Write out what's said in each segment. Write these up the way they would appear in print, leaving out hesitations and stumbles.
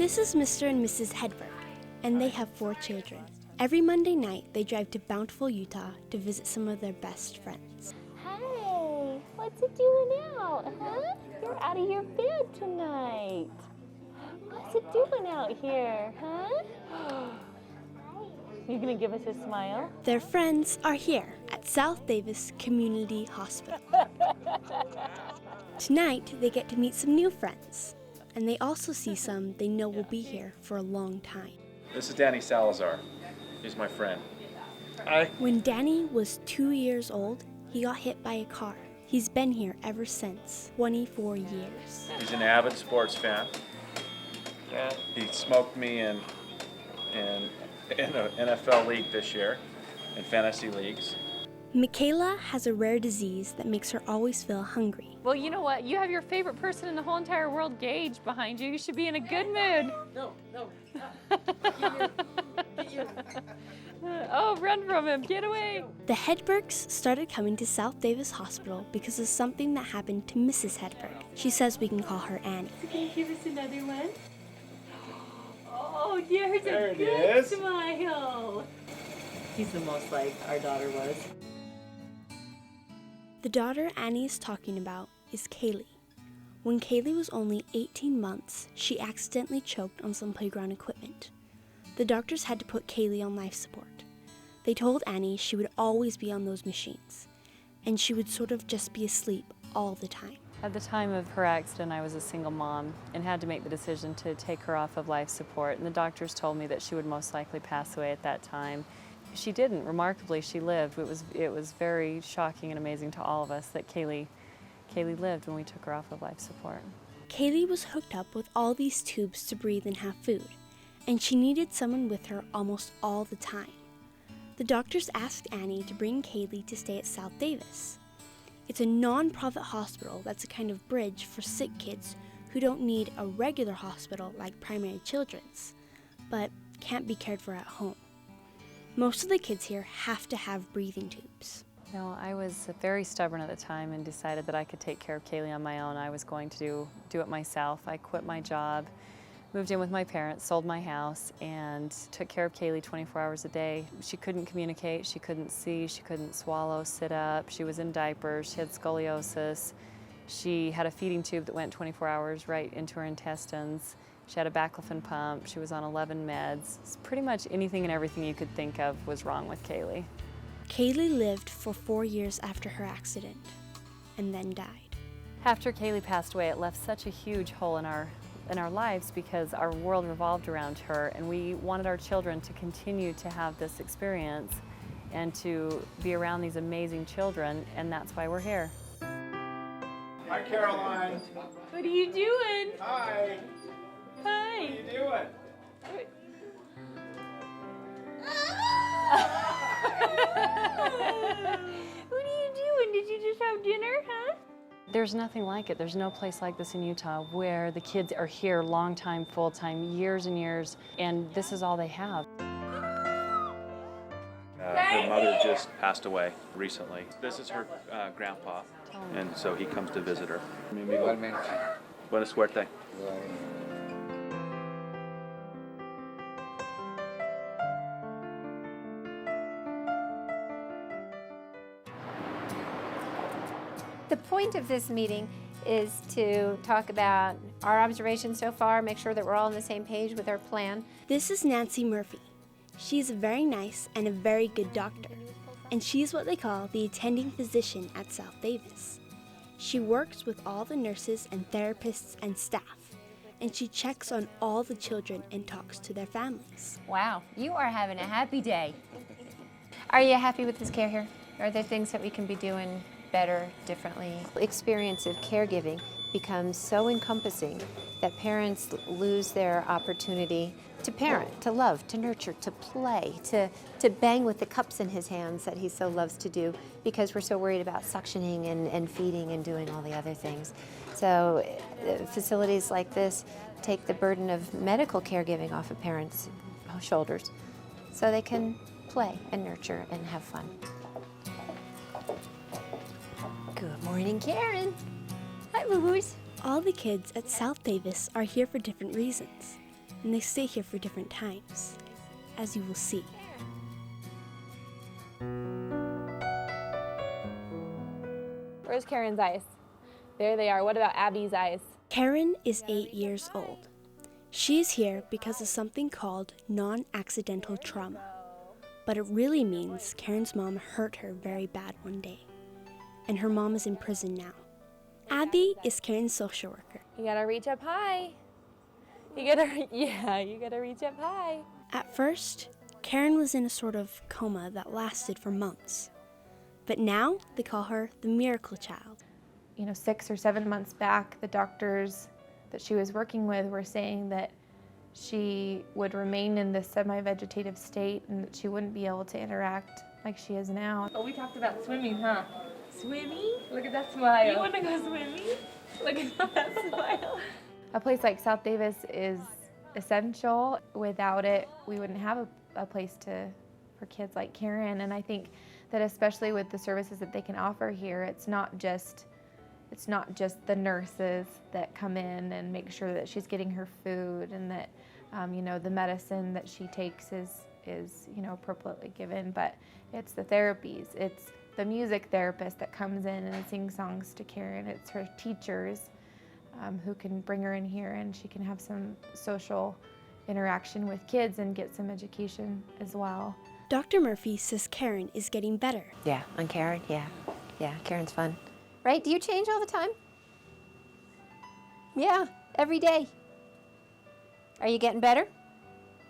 This is Mr. and Mrs. Hedberg, and they have 4 children. Every Monday night, they drive to Bountiful, Utah to visit some of their best friends. Hey, what's it doing out, huh? You're out of your bed tonight. What's it doing out here, huh? You gonna give us a smile? Their friends are here at South Davis Community Hospital. Tonight, they get to meet some new friends, and they also see some they know will be here for a long time. This is Danny Salazar. He's my friend. Hi. When Danny was 2 years old, he got hit by a car. He's been here ever since, 24 years. He's an avid sports fan. Yeah. He smoked me in an NFL league this year, in fantasy leagues. Michaela has a rare disease that makes her always feel hungry. Well, you know what? You have your favorite person in the whole entire world, Gage, behind you. You should be in a good mood. No. Oh, run from him. Get away. The Hedbergs started coming to South Davis Hospital because of something that happened to Mrs. Hedberg. She says we can call her Annie. Can you give us another one? Oh, there's There a it good is. smile. He's the most like our daughter was. The daughter Annie is talking about is Kaylee. When Kaylee was only 18 months, she accidentally choked on some playground equipment. The doctors had to put Kaylee on life support. They told Annie she would always be on those machines, and she would sort of just be asleep all the time. At the time of her accident, I was a single mom and had to make the decision to take her off of life support, and the doctors told me that she would most likely pass away at that time. She didn't. Remarkably, she lived. It was very shocking and amazing to all of us that Kaylee lived when we took her off of life support. Kaylee was hooked up with all these tubes to breathe and have food, and she needed someone with her almost all the time. The doctors asked Annie to bring Kaylee to stay at South Davis. It's a non-profit hospital that's a kind of bridge for sick kids who don't need a regular hospital like Primary Children's, but can't be cared for at home. Most of the kids here have to have breathing tubes. No, I was very stubborn at the time and decided that I could take care of Kaylee on my own. I was going to do it myself. I quit my job, moved in with my parents, sold my house, and took care of Kaylee 24 hours a day. She couldn't communicate, she couldn't see, she couldn't swallow, sit up, she was in diapers, she had scoliosis, she had a feeding tube that went 24 hours right into her intestines, she had a baclofen pump, she was on 11 meds. Pretty much anything and everything you could think of was wrong with Kaylee. Kaylee lived for 4 years after her accident, and then died. After Kaylee passed away, it left such a huge hole in our lives because our world revolved around her, and we wanted our children to continue to have this experience and to be around these amazing children, and that's why we're here. Hi, Caroline. What are you doing? Hi. Hi. What are you doing? What are you doing? Did you just have dinner, huh? There's nothing like it. There's no place like this in Utah where the kids are here long time, full time, years and years, and this is all they have. Her mother just passed away recently. This is her grandpa, and so he comes to visit her. Igualmente. Buena suerte. The point of this meeting is to talk about our observations so far, make sure that we're all on the same page with our plan. This is Nancy Murphy. She's very nice and a very good doctor, and she's what they call the attending physician at South Davis. She works with all the nurses and therapists and staff, and she checks on all the children and talks to their families. Wow, you are having a happy day. Are you happy with this care here? Are there things that we can be doing better, differently? Experience of caregiving becomes so encompassing that parents lose their opportunity to parent, to love, to nurture, to play, to bang with the cups in his hands that he so loves to do because we're so worried about suctioning and feeding and doing all the other things. So facilities like this take the burden of medical caregiving off of parents' shoulders so they can play and nurture and have fun. Good morning, Karen. Hi, boo-boos. All the kids at South Davis are here for different reasons. and they stay here for different times, as you will see. Where's Karen's eyes? There they are. What about Abby's eyes? Karen is 8 years old. She is here because of something called non-accidental trauma. But it really means Karen's mom hurt her very bad one day, and her mom is in prison now. Abby is Karen's social worker. You gotta reach up high. You gotta reach up high. At first, Karen was in a sort of coma that lasted for months. But now they call her the miracle child. 6 or 7 months back, the doctors that she was working with were saying that she would remain in this semi-vegetative state and that she wouldn't be able to interact like she is now. Oh, we talked about swimming, huh? Swimming? Look at that smile. You wanna go swimming? Look at that smile. A place like South Davis is essential. Without it, we wouldn't have a place for kids like Karen. And I think that especially with the services that they can offer here, it's not just the nurses that come in and make sure that she's getting her food and that the medicine that she takes is appropriately given, but it's the therapies. It's the music therapist that comes in and sings songs to Karen. It's her teachers who can bring her in here and she can have some social interaction with kids and get some education as well. Dr. Murphy says Karen is getting better. Yeah, on Karen, yeah. Yeah, Karen's fun. Right? Do you change all the time? Yeah, every day. Are you getting better?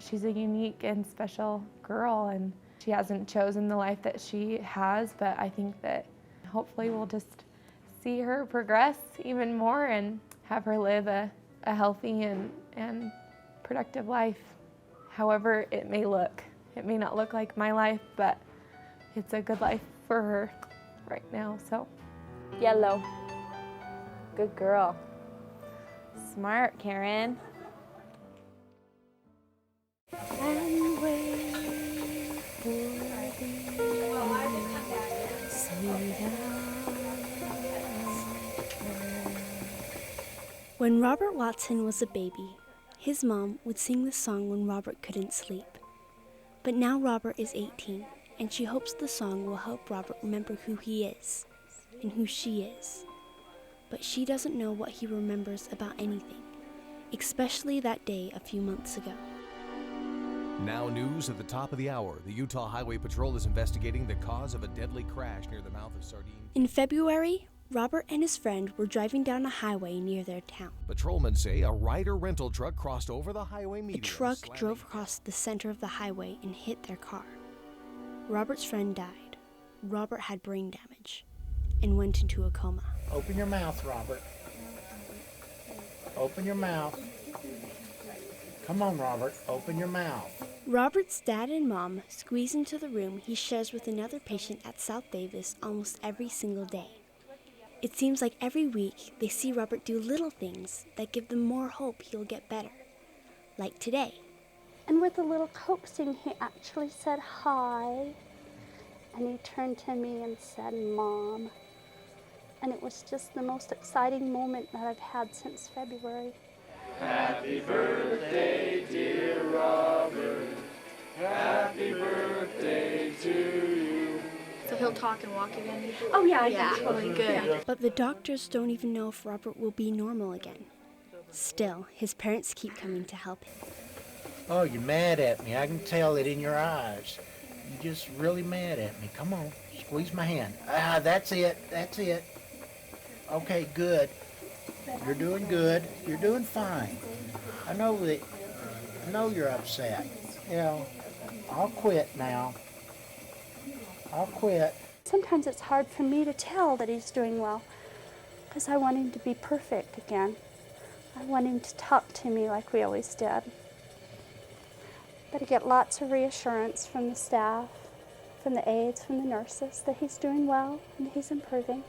She's a unique and special girl, and she hasn't chosen the life that she has, but I think that hopefully we'll just see her progress even more and have her live a healthy and productive life, however it may look. It may not look like my life, but it's a good life for her right now, so. Yellow. Good girl. Smart, Karen. And wait for the sweet When Robert Watson was a baby, his mom would sing the song when Robert couldn't sleep. But now Robert is 18, and she hopes the song will help Robert remember who he is and who she is. But she doesn't know what he remembers about anything, especially that day a few months ago. Now news at the top of the hour. The Utah Highway Patrol is investigating the cause of a deadly crash near the mouth of Sardine. In February, Robert and his friend were driving down a highway near their town. Patrolmen say a Ryder rental truck crossed over the highway median. The truck drove across the center of the highway and hit their car. Robert's friend died. Robert had brain damage and went into a coma. Open your mouth, Robert. Open your mouth. Come on, Robert, open your mouth. Robert's dad and mom squeeze into the room he shares with another patient at South Davis almost every single day. It seems like every week they see Robert do little things that give them more hope he'll get better, like today. And with a little coaxing, he actually said hi, and he turned to me and said, Mom. And it was just the most exciting moment that I've had since February. Happy birthday, dear Robert. Happy birthday to you. So he'll talk and walk again? Oh yeah, totally good. But the doctors don't even know if Robert will be normal again. Still, his parents keep coming to help him. Oh, you're mad at me. I can tell it in your eyes. You're just really mad at me. Come on, squeeze my hand. Ah, that's it. That's it. Okay, good. You're doing good. You're doing fine. I know you're upset. I'll quit now. I'll quit. Sometimes it's hard for me to tell that he's doing well, because I want him to be perfect again. I want him to talk to me like we always did. But I get lots of reassurance from the staff, from the aides, from the nurses that he's doing well and he's improving.